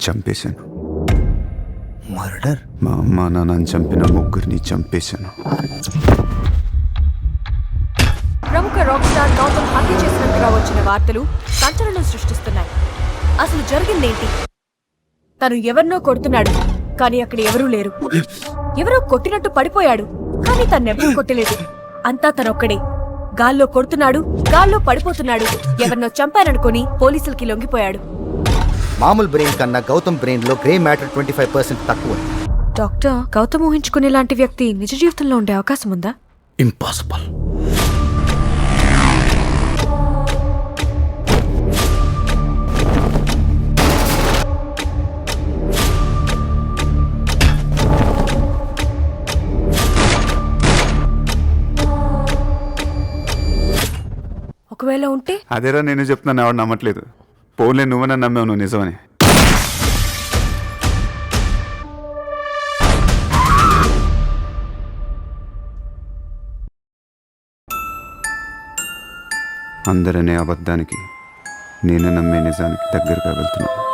చంపేశాను. Murder? మా అమ్మ నాన్నని చంపిన ముగ్గురిని చంపేశాను. ప్రముఖ రాక్ స్టార్ గౌతమ్ హత్య చేసినట్టుగా వచ్చిన వార్తలు సంచలనం సృష్టిస్తున్నాయి. అసలు జరిగిందేంటి? తను ఎవరినో కొడుతున్నాడు, కానీ అక్కడ ఎవరూ లేరు. ఎవరో కొట్టినట్టు పడిపోయాడు, కానీ తన్నెవరూ కొట్టలేదు. అంతా తనొక్కడే. గాల్లో కొడుతున్నాడు, గాల్లో పడిపోతున్నాడు. ఎవరినో చంపారనుకుని పోలీసులకి లొంగిపోయాడు. మామూలు బ్రెయిన్ కన్నా గౌతమ్ బ్రెయిన్ లో గ్రే మ్యాటర్ 25% తక్కువ. డాక్టర్, గౌతమ్ ఊహించుకునే లాంటి వ్యక్తి నిజ జీవితంలో ఉండే అవకాశం ఉందా? ఇంపాసిబుల్. ఒకవేళ ఉంటే? అదేరా నేను చెప్తున్నాను, ఎవరు నమ్మట్లేదు. పోన్లే, నువ్వన్నా నమ్మావు, నువ్వు నిజమని. అందరనే అబద్ధానికి నేను నమ్మే నిజానికి దగ్గరగా వెళ్తున్నాను.